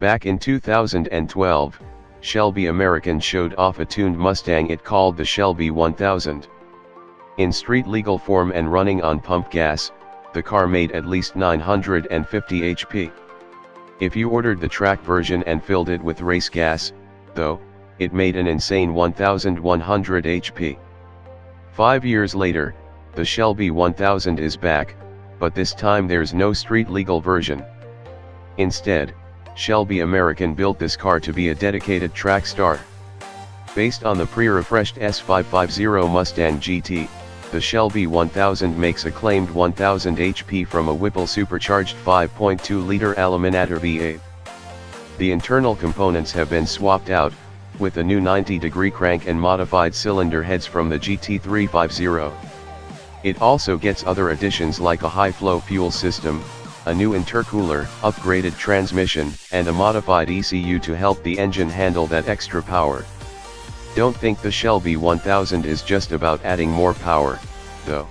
Back in 2012, Shelby American showed off a tuned Mustang it called the Shelby 1000. In street legal form and running on pump gas, the car made at least 950 HP. If you ordered the track version and filled it with race gas, though, it made an insane 1100 HP. 5 years later, the Shelby 1000 is back, but this time there's no street legal version. Instead, Shelby American built this car to be a dedicated track star. Based on the pre-refreshed S550 Mustang GT, the Shelby 1000 makes a claimed 1000 HP from a Whipple supercharged 5.2-liter Aluminator V8. The internal components have been swapped out, with a new 90-degree crank and modified cylinder heads from the GT350. It also gets other additions like a high-flow fuel system, a new intercooler, upgraded transmission, and a modified ECU to help the engine handle that extra power. Don't think the Shelby 1000 is just about adding more power, though.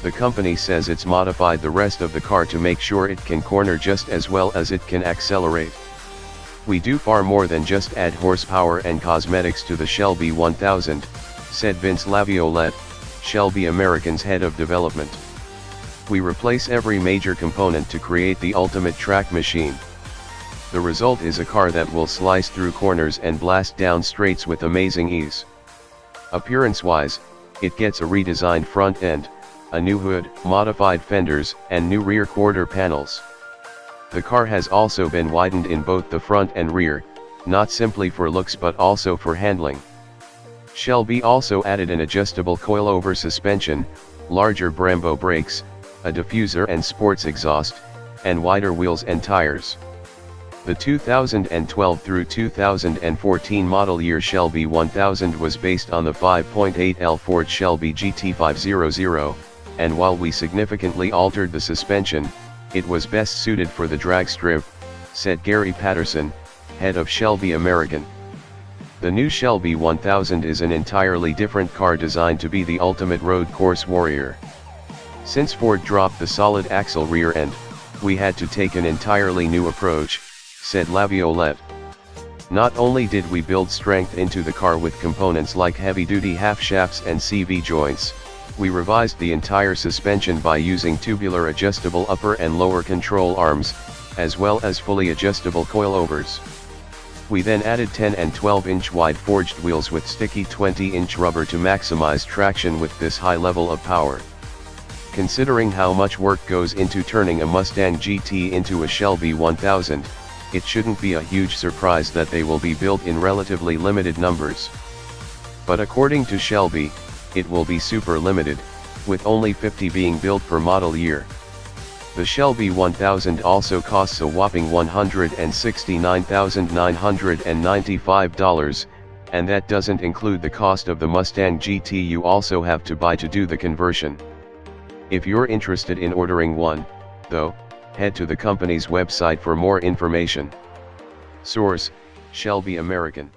The company says it's modified the rest of the car to make sure it can corner just as well as it can accelerate. We do far more than just add horsepower and cosmetics to the Shelby 1000, said Vince Laviolette, Shelby American's head of development. We replace every major component to create the ultimate track machine. The result is a car that will slice through corners and blast down straights with amazing ease. Appearance-wise, it gets a redesigned front end, a new hood, modified fenders, and new rear quarter panels. The car has also been widened in both the front and rear, not simply for looks but also for handling. Shelby also added an adjustable coilover suspension, larger Brembo brakes, a diffuser and sports exhaust, and wider wheels and tires. The 2012 through 2014 model year Shelby 1000 was based on the 5.8L Ford Shelby GT500, and while we significantly altered the suspension, it was best suited for the drag strip, said Gary Patterson, head of Shelby American. The new Shelby 1000 is an entirely different car designed to be the ultimate road course warrior. Since Ford dropped the solid axle rear end, we had to take an entirely new approach, said Laviolette. Not only did we build strength into the car with components like heavy-duty half shafts and CV joints, we revised the entire suspension by using tubular adjustable upper and lower control arms, as well as fully adjustable coilovers. We then added 10 and 12-inch wide forged wheels with sticky 20-inch rubber to maximize traction with this high level of power. Considering how much work goes into turning a Mustang GT into a Shelby 1000, it shouldn't be a huge surprise that they will be built in relatively limited numbers. But according to Shelby, it will be super limited, with only 50 being built per model year. The Shelby 1000 also costs a whopping $169,995, and that doesn't include the cost of the Mustang GT you also have to buy to do the conversion. If you're interested in ordering one, though, head to the company's website for more information. Source: Shelby American.